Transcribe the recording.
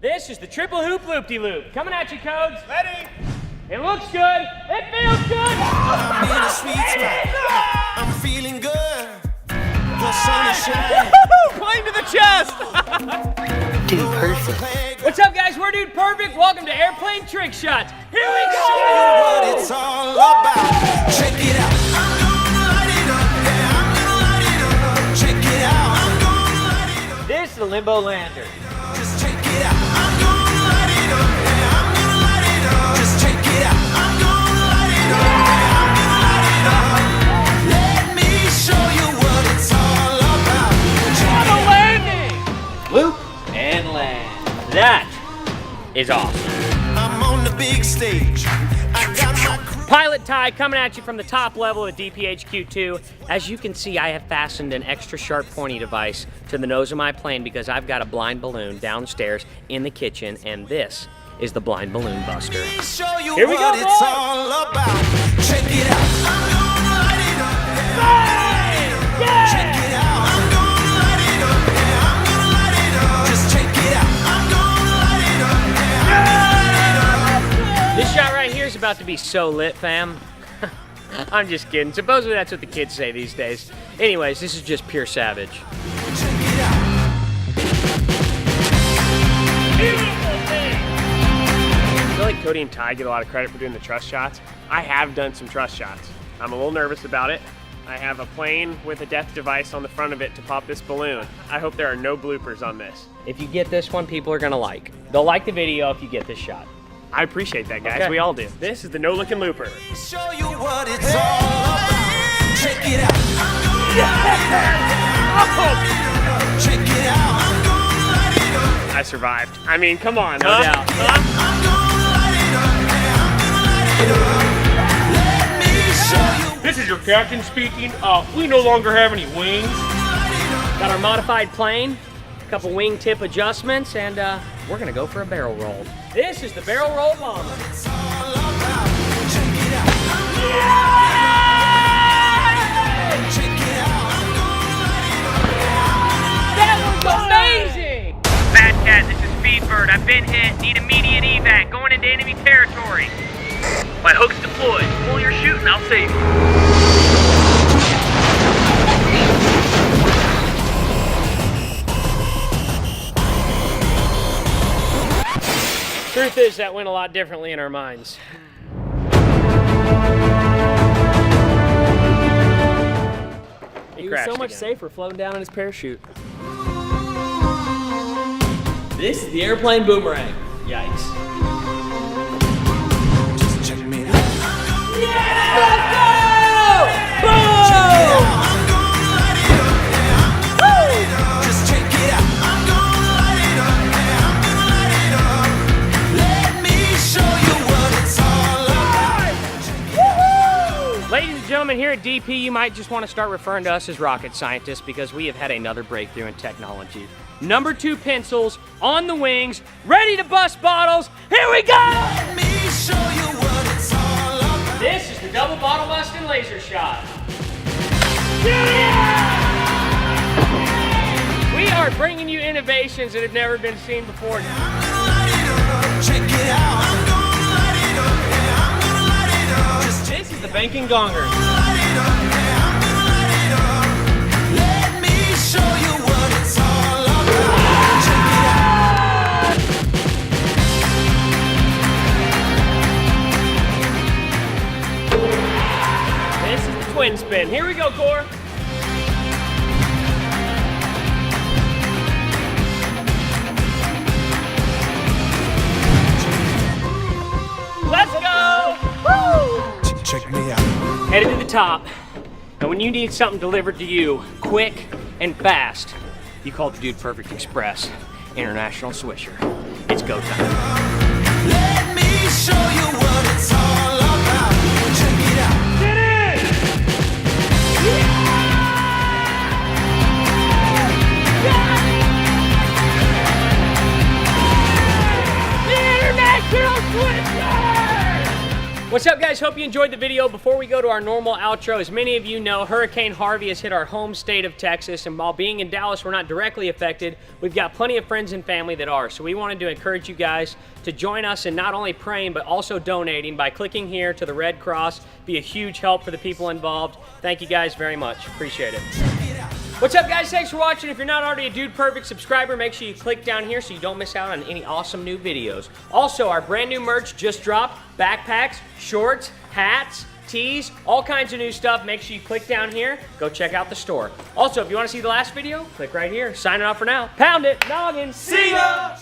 This is the triple hoop loop-de-loop. Coming at you, Codes. Ready? It looks good. It feels good. I'm in a sweet spot. I'm feeling good. The sun is shining. Playing to the chest. Dude Perfect. What's up, guys? We're Dude Perfect. Welcome to Airplane Trick Shots. Here we go. What it's all about. Check it out. I'm gonna light it up. Yeah, I'm gonna light it up. Check it out. I'm gonna light it up. This is the Limbo Lander. Just check it out. I'm gonna light it up. Yeah, I'm gonna light it up. Just check it out. I'm gonna light it up. Yeah, I'm gonna light it up. Let me show you what it's all about. Check it out. Landing. Loop and land. That is awesome. I'm on the big stage. I got my crew. Pilot Ty coming at you from the top level of DPHQ2. As you can see, I have fastened an extra sharp pointy device to the nose of my plane because I've got a blind balloon downstairs in the kitchen, and this is the blind balloon buster. Show you Here we go, what it's boys. all about. Check it out. I'm gonna light it up. Yeah. Check it out. I'm gonna light it up. Yeah, I'm gonna light it up. Just check it out. I'm gonna light it up. Yeah, I'm gonna light it up. This shot right here is about to be so lit, fam. I'm just kidding. Supposedly that's what the kids say these days. Anyways, this is just pure savage. Check it out. I feel like Cody and Ty get a lot of credit for doing the trust shots. I have done some trust shots. I'm a little nervous about it. I have a plane with a death device on the front of it to pop this balloon. I hope there are no bloopers on this. If you get this one, people are gonna like. They'll like the video if you get this shot. I appreciate that, guys. Okay. We all do. This is the no-looking looper. Show you what it's all about. Check it out. I'm gonna light it up. Check it out. I'm gonna light it up. I survived. I mean, come on, No huh? doubt. I'm gonna light it up. Yeah, I'm gonna light it up. Let me show you. This is your captain speaking. We no longer have any wings. Got our modified plane, a couple wingtip adjustments, and we're gonna go for a barrel roll. This is the barrel roll bomber. It's all about. Check it out. Check it out. I'm gonna light it up. That was amazing! Bad Cat, this is Speedbird. I've been hit. Need immediate evac. Going into enemy territory. My hook's deployed. Pull your shooting, I'll save you. Truth is, that went a lot differently in our minds. He was so much safer floating down in his parachute. This is the airplane boomerang. Yikes. Just check me out. Let's go! Boom! I'm gonna light it up. Yeah, I'm gonna light it up. Just check it out. I'm gonna light it up. Yeah, I'm gonna light it up. Let me show you what it's all about. Ladies and gentlemen, here at DP, you might just want to start referring to us as rocket scientists because we have had another breakthrough in technology. Number 2 pencils on the wings, ready to bust bottles. Here we go! Let me show you what it's all about. This is the double bottle busting laser shot. We are bringing you innovations that have never been seen before. I'm gonna light it up. Check it out. I'm gonna light it up. Yeah, I'm gonna light it up. Just check This is the banking gonger. light it up. Yeah, I'm gonna light it up. Let me show you what it's all about. Check it out. This is the twin spin. Here we go, Core. Let's go! Woo! Check me out. Headed to the top. Now, when you need something delivered to you quick and fast, you call the Dude Perfect Express International Swisher. It's go time. Let me show you what it's all about. Check it out. Get in! The International Swisher! What's up, guys? Hope you enjoyed the video. Before we go to our normal outro, as many of you know, Hurricane Harvey has hit our home state of Texas, and while being in Dallas, we're not directly affected. We've got plenty of friends and family that are, so we wanted to encourage you guys to join us in not only praying, but also donating by clicking here to the Red Cross. Be a huge help for the people involved. Thank you guys very much. Appreciate it. What's up, guys? Thanks for watching. If you're not already a Dude Perfect subscriber, make sure you click down here so you don't miss out on any awesome new videos. Also, our brand new merch just dropped. Backpacks, shorts, hats, tees, all kinds of new stuff. Make sure you click down here. Go check out the store. Also, if you want to see the last video, click right here. Signing off for now. Pound it. Noggin. See ya!